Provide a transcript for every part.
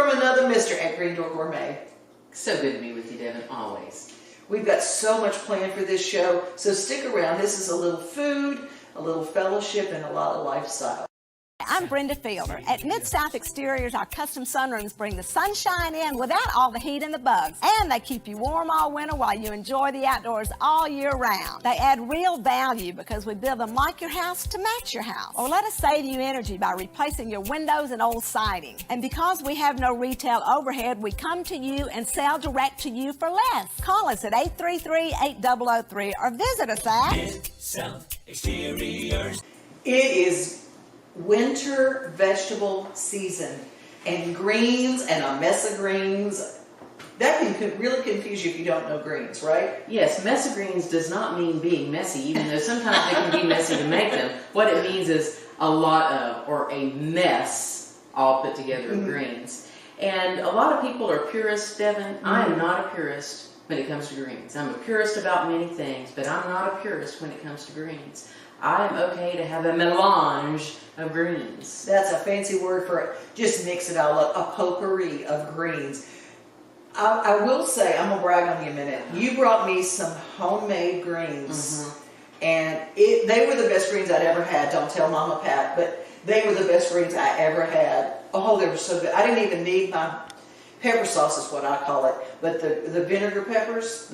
from another Mr. at Green Door Gourmet. So good to be with you, Devon, always. We've got so much planned for this show, so stick around. This is a little food, a little fellowship, and a lot of lifestyle. I'm Brenda Fielder. At Mid-South Exteriors, our custom sunrooms bring the sunshine in without all the heat and the bugs. And they keep you warm all winter while you enjoy the outdoors all year round. They add real value because we build them like your house to match your house. Or let us save you energy by replacing your windows and old siding. And because we have no retail overhead, we come to you and sell direct to you for less. Call us at 833-8003 or visit us at Mid-South Exteriors. It is winter vegetable season, and greens and a mess of greens, that can really confuse you if you don't know greens, right? Yes, mess of greens does not mean being messy, even though sometimes they can be messy to make them. What it means is a lot of, or a mess, all put together of greens. And a lot of people are purists, Devon. I am not a purist when it comes to greens. I'm a purist about many things, but I'm not a purist when it comes to greens. I'm okay to have a melange of greens. That's a fancy word for it. Just mix it all up, a potpourri of greens. I will say, I'm going to brag on you a minute. You brought me some homemade greens, and they were the best greens I'd ever had. Don't tell Mama Pat, but they were the best greens I ever had. Oh, they were so good. I didn't even need my pepper sauce is what I call it, but the vinegar peppers,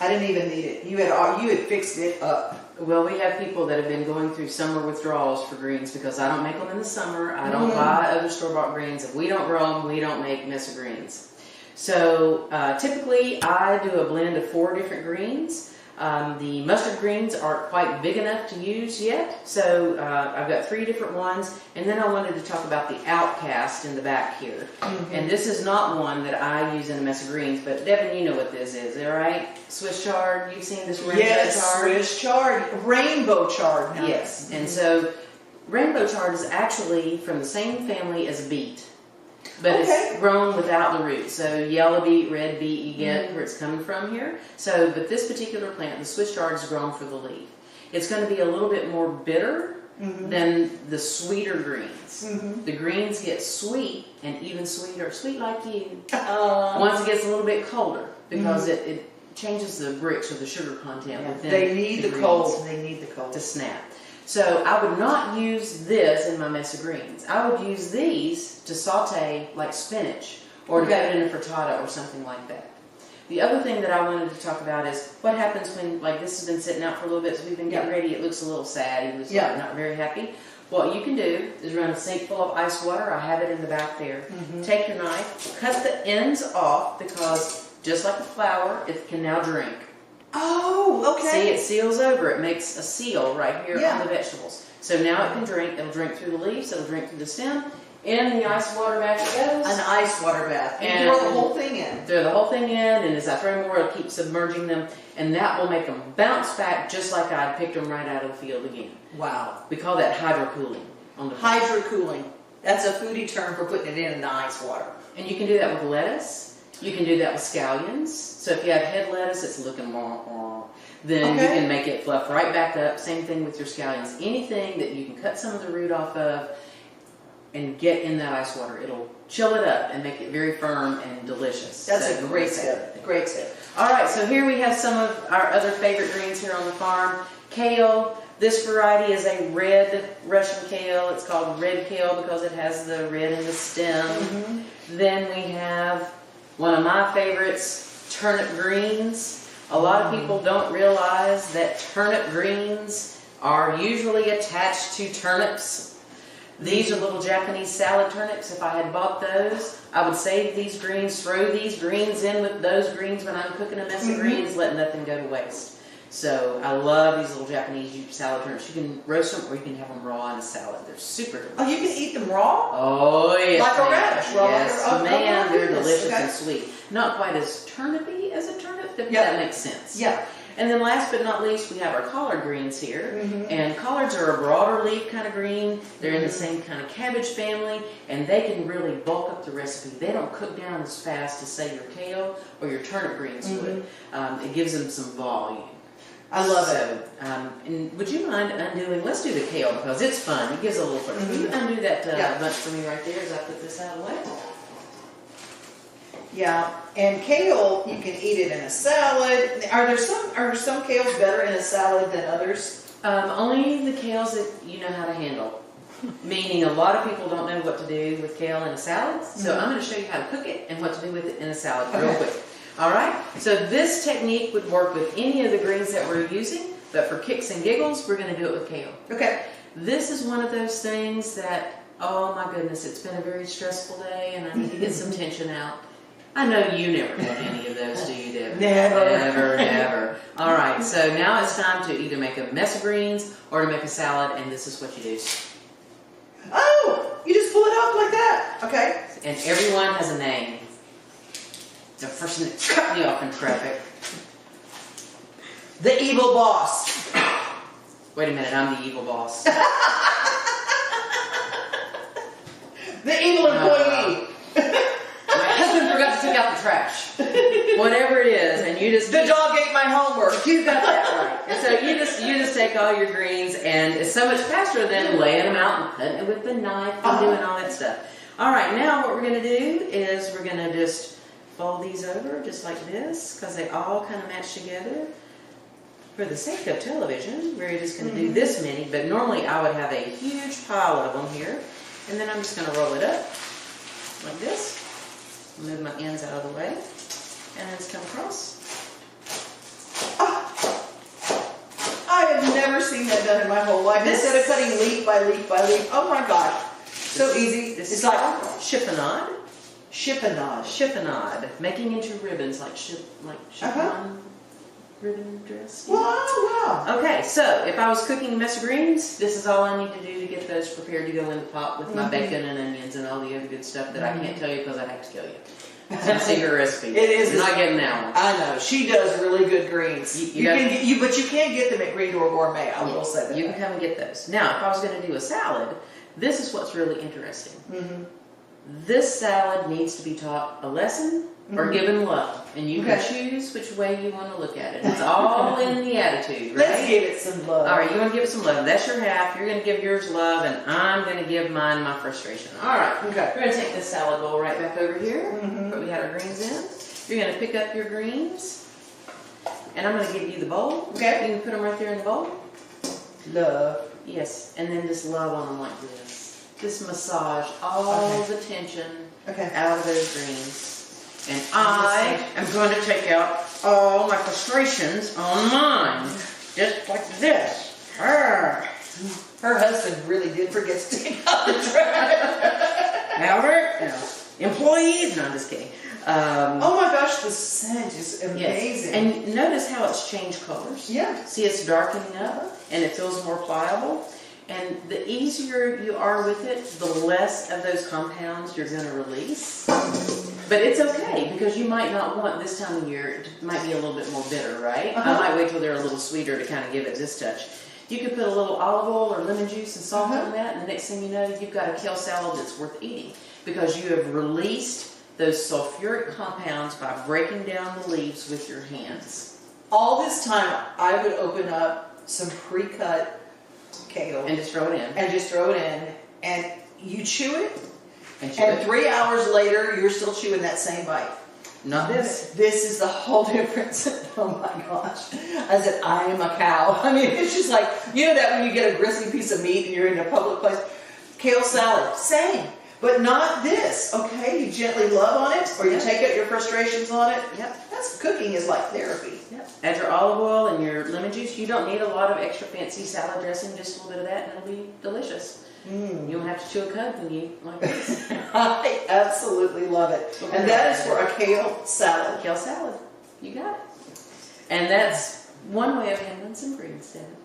I didn't even need it. You had fixed it up. Well, we have people that have been going through summer withdrawals for greens because I don't make them in the summer. I don't buy other store-bought greens. If we don't grow them, we don't make mess of greens. So typically, I do a blend of 4 different greens. The mustard greens aren't quite big enough to use yet, so I've got 3 different ones. And then I wanted to talk about the Outcast in the back here. And this is not one that I use in a mess of greens, but Devon, you know what this is, all right? Swiss chard, you've seen this rainbow chard? Yes, Swiss chard, rainbow chard. Now. Yes, and so rainbow chard is actually from the same family as beet. But it's grown without the root. So yellow beet, red beet, you get where it's coming from here. So, but this particular plant, the Swiss chard, is grown for the leaf. It's going to be a little bit more bitter than the sweeter greens. The greens get sweet and even sweeter, sweet like you, once it gets a little bit colder because it changes the Brix or the sugar content within They need the cold. They need the cold to snap. So I would not use this in my mess of greens. I would use these to saute like spinach or to put it in a frittata or something like that. The other thing that I wanted to talk about is what happens when, like, this has been sitting out for a little bit, so we've been getting ready. It looks a little sad. He was not very happy. What you can do is run a sink full of ice water. I have it in the back there. Take your knife, cut the ends off because just like the flour, it can now drink. Oh, okay. See, it seals over. It makes a seal right here on the vegetables. So now it can drink. It'll drink through the leaves. It'll drink through the stem. In the ice water bath it goes. An ice water bath. And throw the whole thing in. Throw the whole thing in, and as I throw more, it'll keep submerging them, and that will make them bounce back just like I picked them right out of the field again. Wow. We call that hydrocooling. Hydrocooling. That's a foodie term for putting it in the ice water. And you can do that with lettuce. You can do that with scallions. So if you have head lettuce, it's looking then you can make it fluff right back up. Same thing with your scallions. Anything that you can cut some of the root off of and get in that ice water, it'll chill it up and make it very firm and delicious. That's a great tip. Great tip. All right, so here we have some of our other favorite greens here on the farm. Kale. This variety is a red Russian kale. It's called red kale because it has the red in the stem. Then we have one of my favorites, turnip greens. A lot of people don't realize that turnip greens are usually attached to turnips. These are little Japanese salad turnips. If I had bought those, I would save these greens, throw these greens in with those greens when I'm cooking a mess of greens, let nothing go to waste. So I love these little Japanese salad turnips. You can roast them or you can have them raw in a salad. They're super delicious. Oh, you can eat them raw? Oh, yes. Like a radish? Yes, man, they're delicious and sweet. Not quite as turnipy as a turnip, if that makes sense. Yeah. And then last but not least, we have our collard greens here. And collards are a broader leaf kind of green. They're in the same kind of cabbage family, and they can really bulk up the recipe. They don't cook down as fast as, say, your kale or your turnip greens would. It gives them some volume. I love it. And would you mind undoing, let's do the kale because it's fun. It gives a little fun. Will you undo that bunch for me right there as I put this out of the way? Yeah, and kale, you can eat it in a salad. Are some kales better in a salad than others? Only the kales that you know how to handle. Meaning a lot of people don't know what to do with kale in a salad. So I'm going to show you how to cook it and what to do with it in a salad real quick. All right, so this technique would work with any of the greens that we're using, but for kicks and giggles, we're going to do it with kale. Okay. This is one of those things that, oh my goodness, it's been a very stressful day and I need to get some tension out. I know you never have any of those, do you, Devon? Never. Never. All right, so now it's time to either make a mess of greens or to make a salad, and this is what you do. Oh, you just pull it off like that. Okay. And everyone has a name. The person that cut me off in traffic. The evil boss. Wait a minute, I'm the evil boss. The evil employee. My husband forgot to take out the trash. Whatever it is, and you just... The dog ate my homework. You got that right. And so you just take all your greens, and it's so much faster than laying them out and cutting it with the knife and doing all that stuff. All right, now what we're going to do is we're going to just fold these over just like this, because they all kind of match together. For the sake of television, we're just going to do this many, but normally I would have a huge pile of them here. And then I'm just going to roll it up like this. Move my ends out of the way. And then just come across. I have never seen that done in my whole life. Instead of cutting leaf by leaf by leaf. Oh my gosh. So easy. It's like chiffonade. chiffonade. Chiffonade. Making into ribbons like chiffon ribbon dress. Wow. Okay, so if I was cooking a mess of greens, this is all I need to do to get those prepared to go in the pot with my bacon and onions and all the other good stuff that I can't tell you because I'd have to kill you. It's a secret recipe. It is. You're not getting that one. I know. She does really good greens. But you can't get them at Green Door Gourmet. I will say that. You can come and get those. Now, if I was going to do a salad, this is what's really interesting. This salad needs to be taught a lesson or given love. And you can choose which way you want to look at it. It's all in the attitude, right? Let's give it some love. All right, you want to give it some love. That's your half. You're going to give yours love, and I'm going to give mine my frustration. All right. Okay. We're going to take this salad bowl right back over here, where we had our greens in. You're going to pick up your greens, and I'm going to give you the bowl. Okay. You can put them right there in the bowl. Love. Yes, and then just love on them like this. Just massage all the tension out of those greens. And I am going to take out all my frustrations on mine. Just like this. Her husband really did forget to take out the trash. Albert, employees. No, I'm just kidding. Oh my gosh, the scent is amazing. Yes. And notice how it's changed colors. Yeah. See, it's darkening up and it feels more pliable. And the easier you are with it, the less of those compounds you're going to release. But it's okay, because you might not want this time of year, it might be a little bit more bitter, right? I might wait till they're a little sweeter to kind of give it this touch. You could put a little olive oil or lemon juice and salt on that, and the next thing you know, you've got a kale salad that's worth eating, because you have released those sulfuric compounds by breaking down the leaves with your hands. All this time, I would open up some pre-cut kale And just throw it in. and you chew it, And 3 hours later, you're still chewing that same bite. Not this. This is the whole difference. Oh my gosh. I said, I am a cow. I mean, it's just like, you know that when you get a gristly piece of meat and you're in a public place? Kale salad, same. But not this, okay? You gently love on it, or you take out your frustrations on it. Cooking is like therapy. Add your olive oil and your lemon juice. You don't need a lot of extra fancy salad dressing, just a little bit of that, and it'll be delicious. You don't have to chew a cud when you like this. I absolutely love it. And that is for a kale salad. Kale salad. You got it. And that's one way of handling some greens, Devon.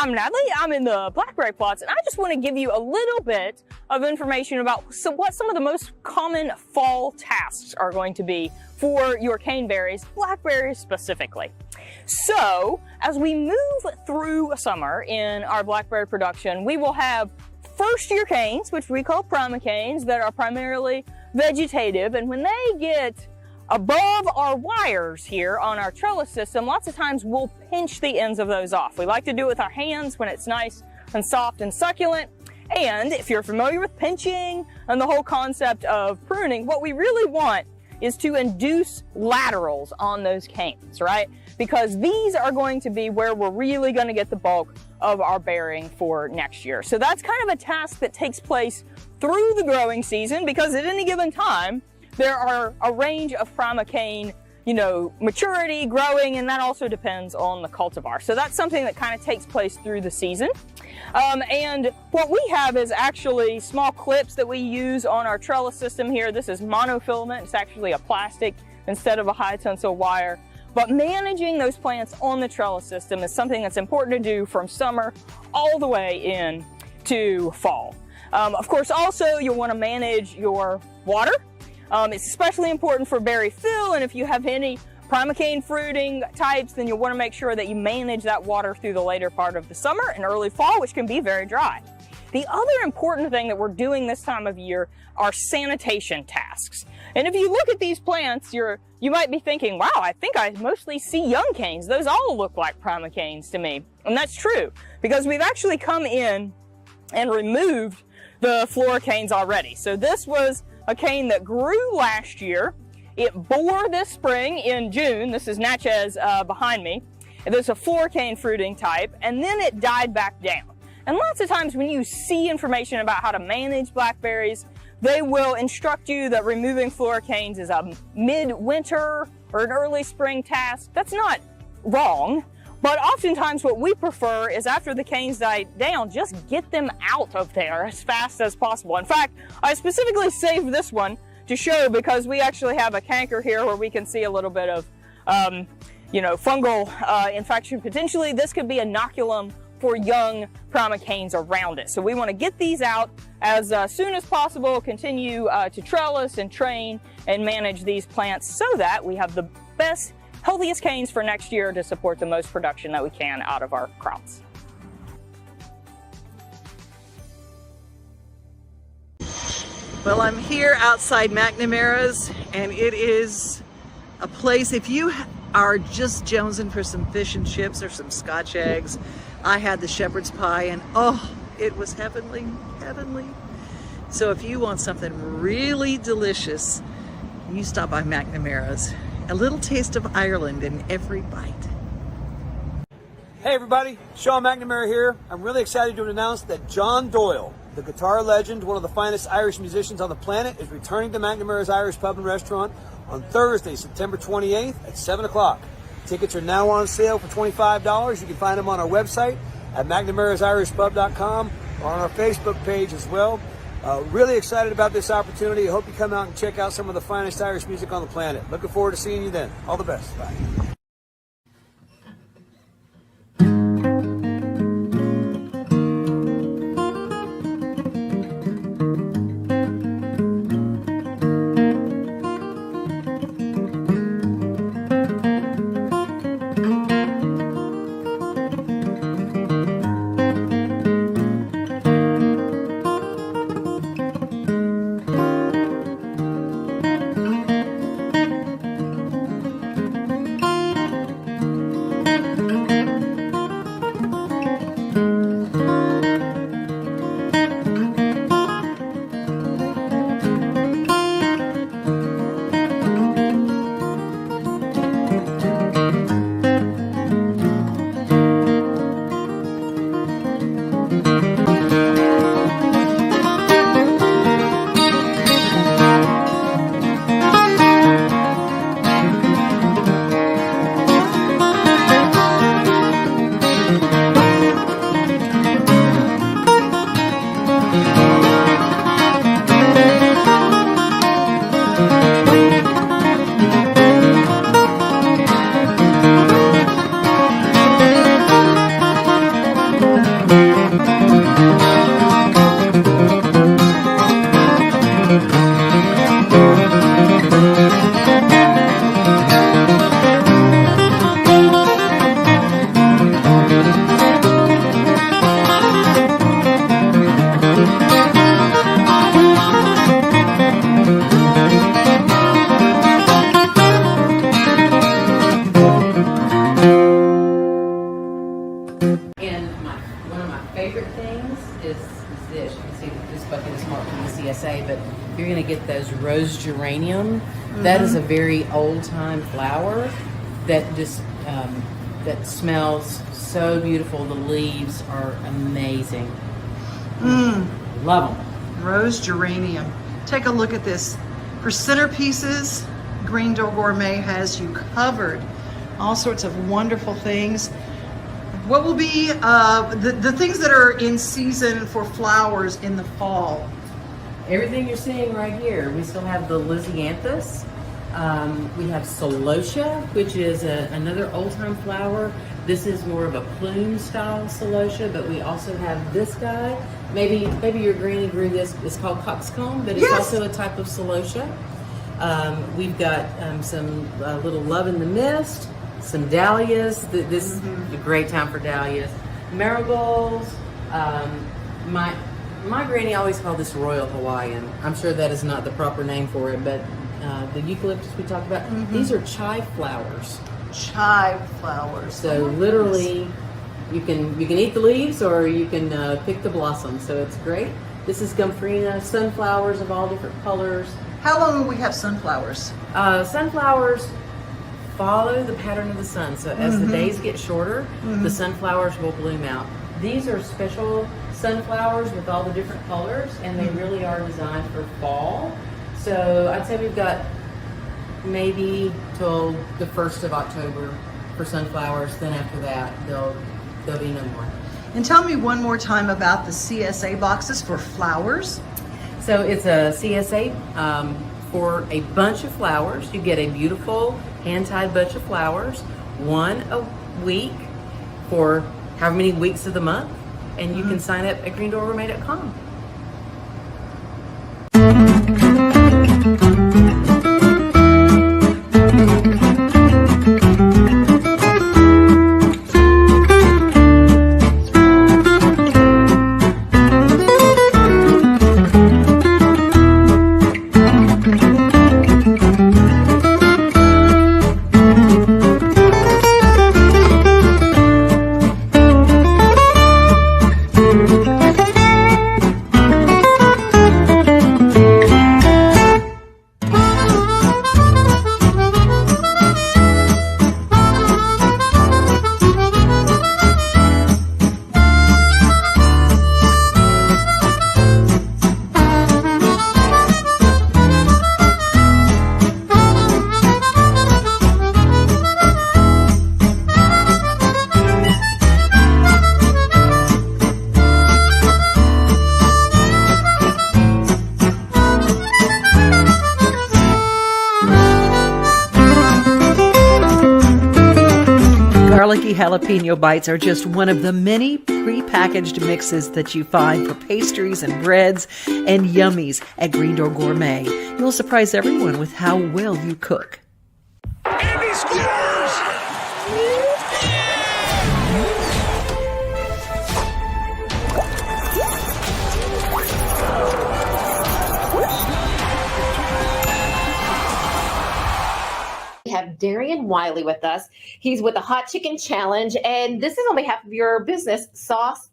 I'm Natalie. I'm in the blackberry plots, and I just want to give you a little bit of information about what some of the most common fall tasks are going to be for your caneberries, blackberries specifically. So, as we move through summer in our blackberry production, we will have first-year canes, which we call primocanes, that are primarily vegetative, and when they get above our wires here on our trellis system, lots of times we'll pinch the ends of those off. We like to do it with our hands when it's nice and soft and succulent. And if you're familiar with pinching and the whole concept of pruning, what we really want is to induce laterals on those canes, right? Because these are going to be where we're really going to get the bulk of our bearing for next year. So that's kind of a task that takes place through the growing season, because at any given time, there are a range of primocane, maturity, growing, and that also depends on the cultivar. So that's something that kind of takes place through the season. And what we have is actually small clips that we use on our trellis system here. This is monofilament. It's actually a plastic instead of a high tensile wire. But managing those plants on the trellis system is something that's important to do from summer all the way in to fall. Of course, also you'll want to manage your water. It's especially important for berry fill, and if you have any primocane fruiting types, then you'll want to make sure that you manage that water through the later part of the summer and early fall, which can be very dry. The other important thing that we're doing this time of year are sanitation tasks. And if you look at these plants, you might be thinking, wow, I think I mostly see young canes. Those all look like primocanes to me. And that's true, because we've actually come in and removed the floricanes already. So this was a cane that grew last year. It bore this spring in June. This is Natchez behind me. There's a floricane fruiting type, and then it died back down. And lots of times when you see information about how to manage blackberries, they will instruct you that removing floricanes is a mid-winter or an early spring task. That's not wrong, but oftentimes what we prefer is after the canes die down, just get them out of there as fast as possible. In fact, I specifically saved this one to show because we actually have a canker here where we can see a little bit of, fungal infection potentially. This could be inoculum for young primocanes around it. So we want to get these out as soon as possible, continue to trellis and train and manage these plants so that we have the best, healthiest canes for next year to support the most production that we can out of our crops. Well, I'm here outside McNamara's, and it is a place, if you are just jonesing for some fish and chips or some Scotch eggs, I had the shepherd's pie, and oh, it was heavenly, heavenly. So if you want something really delicious, you stop by McNamara's. A little taste of Ireland in every bite. Hey everybody, Sean McNamara here. I'm really excited to announce that John Doyle, the guitar legend, one of the finest Irish musicians on the planet, is returning to McNamara's Irish Pub and Restaurant on Thursday, September 28th at 7 o'clock. Tickets are now on sale for $25. You can find them on our website at McNamara'sIrishPub.com or on our Facebook page as well. Really excited about this opportunity. I hope you come out and check out some of the finest Irish music on the planet. Looking forward to seeing you then. All the best. Bye. you're going to get those rose geranium. That is a very old-time flower that just that smells so beautiful. The leaves are amazing. Love them. Rose geranium. Take a look at this. For centerpieces, Green Door Gourmet has you covered. All sorts of wonderful things. What will be the things that are in season for flowers in the fall? Everything you're seeing right here. We still have the Lysianthus. We have Celosia, which is another old-time flower. This is more of a plume style Celosia, but we also have this guy. Maybe your granny grew this. It's called coxcomb, but it's also a type of Celosia. We've got some little love in the mist, some dahlias. This is a great time for dahlias. Marigolds. My granny always called this Royal Hawaiian. I'm sure that is not the proper name for it, but the eucalyptus we talked about, these are chive flowers. Chive flowers. So literally, you can eat the leaves or you can pick the blossoms. So it's great. This is Gomphrena, sunflowers of all different colors. How long will we have sunflowers? Sunflowers follow the pattern of the sun. So as the days get shorter, the sunflowers will bloom out. These are special sunflowers with all the different colors, and they really are designed for fall. So I'd say we've got maybe till the 1st of October for sunflowers. Then after that, there'll be no more. And tell me one more time about the CSA boxes for flowers. So it's a CSA for a bunch of flowers. You get a beautiful hand-tied bunch of flowers, one a week for however many weeks of the month, and you can sign up at greendoorgourmet.com. Garlicky jalapeno bites are just one of the many pre-packaged mixes that you find for pastries and breads and yummies at Green Door Gourmet. You'll surprise everyone with how well you cook. And he scores! We have Darian Wiley with us. He's with the Hot Chicken Challenge, and this is on behalf of your business, Sauce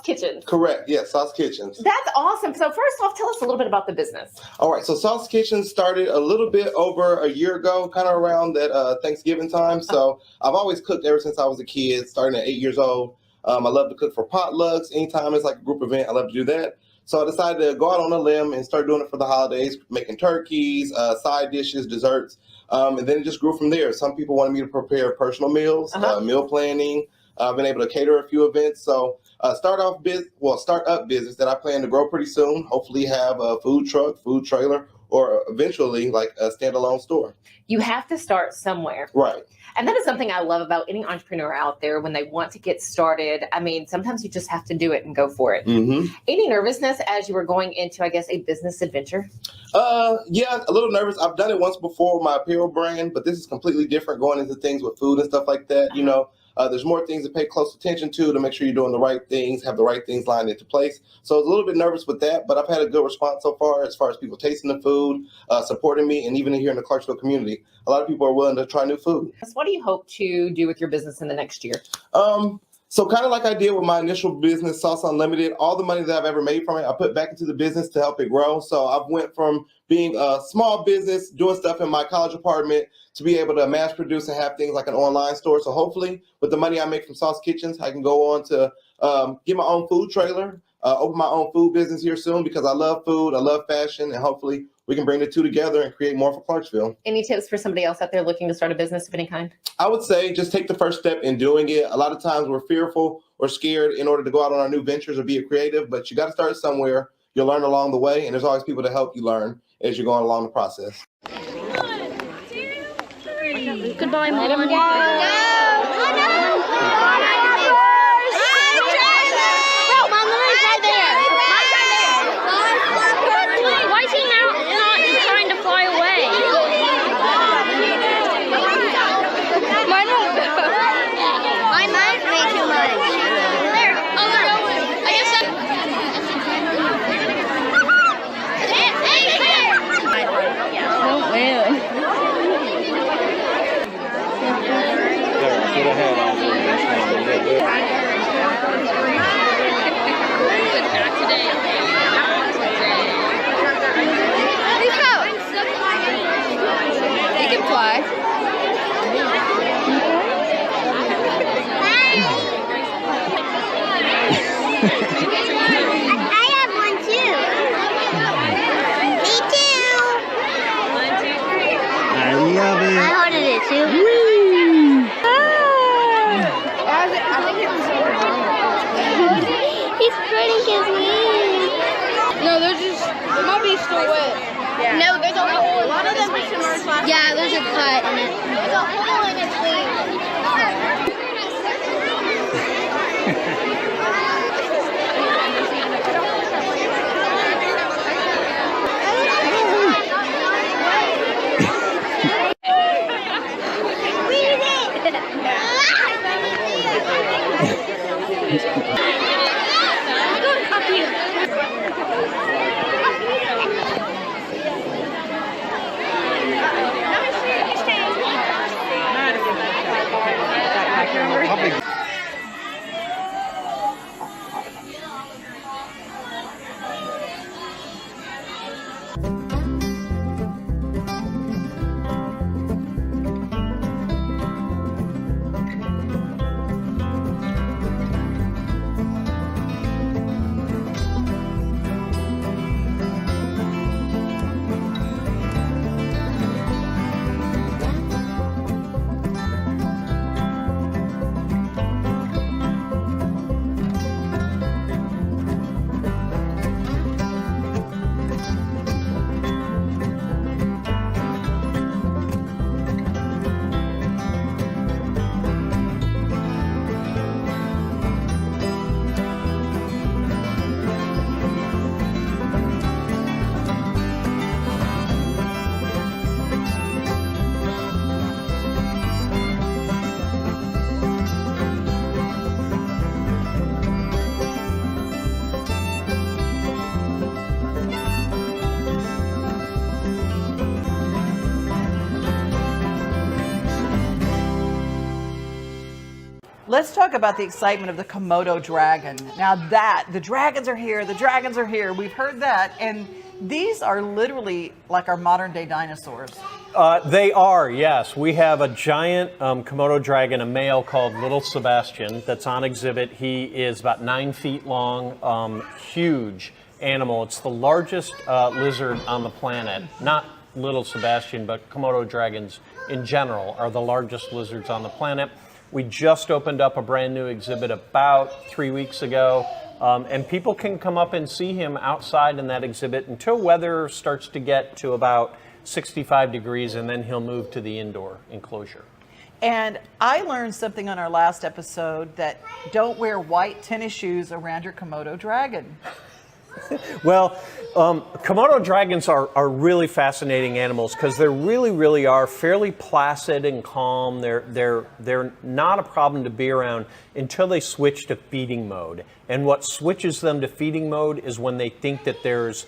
Kitchen. Correct. Yes, Sauce Kitchens. That's awesome. So first off, tell us a little bit about the business. All right. So Sauce Kitchen started a little bit over a year ago, kind of around that Thanksgiving time. So I've always cooked ever since I was a kid, starting at 8 years old. I love to cook for potlucks. Anytime it's like a group event, I love to do that. So I decided to go out on a limb and start doing it for the holidays, making turkeys, side dishes, desserts. And then it just grew from there. Some people wanted me to prepare personal meals, meal planning. I've been able to cater a few events. So start up business that I plan to grow pretty soon. Hopefully have a food truck, food trailer, or eventually like a standalone store. You have to start somewhere. Right. And that is something I love about any entrepreneur out there when they want to get started. I mean, sometimes you just have to do it and go for it. Mm-hmm. Any nervousness as you were going into, I guess, a business adventure? Yeah, a little nervous. I've done it once before with my apparel brand, but this is completely different going into things with food and stuff like that. You know, there's more things to pay close attention to make sure you're doing the right things, have the right things lined into place. So I was a little bit nervous with that, but I've had a good response so far as people tasting the food, supporting me, and even here in the Clarksville community, a lot of people are willing to try new food. What do you hope to do with your business in the next year? So kind of like I did with my initial business, Sauce Unlimited, all the money that I've ever made from it, I put back into the business to help it grow. So I've went from being a small business, doing stuff in my college apartment, to be able to mass produce and have things like an online store. So hopefully with the money I make from Sauce Kitchens, I can go on to get my own food trailer, open my own food business here soon, because I love food, I love fashion, and hopefully we can bring the two together and create more for Clarksville. Any tips for somebody else out there looking to start a business of any kind? I would say just take the first step in doing it. A lot of times we're fearful or scared in order to go out on our new ventures or be a creative, but you got to start somewhere. You'll learn along the way, and there's always people to help you learn as you're going along the process. 1, 2, 3. Goodbye, Mom. Let him go. Why is he now not trying to fly away? Mine might way too much. There. Oh, no. I guess that... Oh, man. He can fly. I have one too. Me too. 1, 2, 3. I love it. I ordered it too. He's spreading his wings. No, they're just, they might be still wet. Yeah. No, there's a hole. A lot of them are submerged. Yeah, there's a cut in it. There's a hole in its wing. Let's talk about the excitement of the Komodo dragon. Now the dragons are here, the dragons are here. We've heard that, and these are literally like our modern day dinosaurs. They are, yes. We have a giant Komodo dragon, a male called Little Sebastian, that's on exhibit. He is about 9 feet long, huge animal. It's the largest lizard on the planet. Not Little Sebastian, but Komodo dragons in general are the largest lizards on the planet. We just opened up a brand new exhibit about 3 weeks ago, and people can come up and see him outside in that exhibit until weather starts to get to about 65 degrees, and then he'll move to the indoor enclosure. And I learned something on our last episode that don't wear white tennis shoes around your Komodo dragon. Well, Komodo dragons are really fascinating animals because they really are fairly placid and calm. They're not a problem to be around until they switch to feeding mode. And what switches them to feeding mode is when they think that there's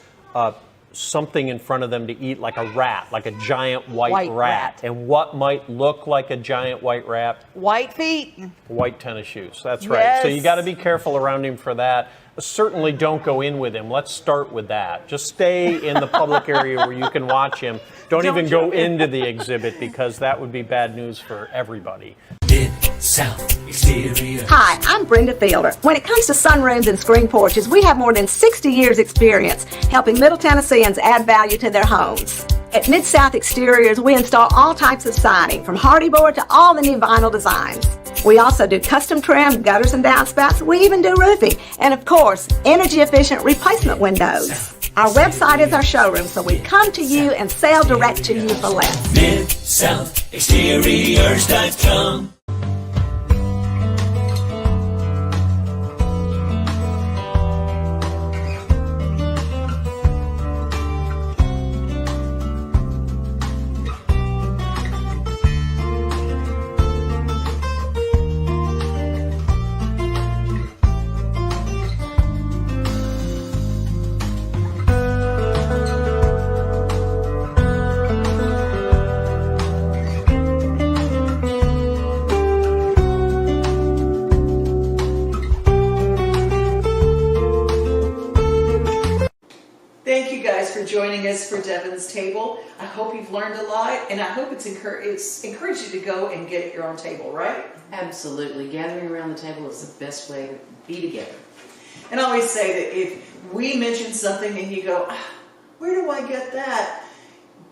something in front of them to eat, like a rat, like a giant white rat. rat. And what might look like a giant white rat? White feet. White tennis shoes. That's right. So you Yes. got to be careful around him for that. Certainly don't go in with him. Let's start with that. Just stay in the public area where you can watch him. Don't even go into the exhibit, because that would be bad news for everybody. South Exterior. Hi, I'm Brenda Fielder. When it comes to sunrooms and screen porches, we have more than 60 years experience helping Middle Tennesseans add value to their homes. At Mid-South Exteriors, we install all types of siding, from hardy board to all the new vinyl designs. We also do custom trim, gutters and downspouts. We even do roofing. And of course, energy efficient replacement windows. Our website is our showroom, so we come to you and sell direct to you for less. MidSouthExteriors.com. Thank you guys for joining us for Devon's Table. I hope you've learned a lot, and I hope it's encouraged you to go and get your own table, right? Absolutely. Gathering around the table is the best way to be together. And I always say that if we mention something and you go, where do I get that?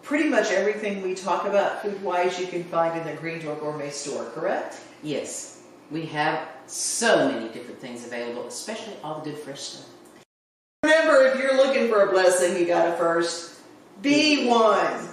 Pretty much everything we talk about food-wise you can find in the Green Door Gourmet store, correct? Yes, we have so many different things available, especially all the good fresh stuff. Remember, if you're looking for a blessing, you gotta first be one.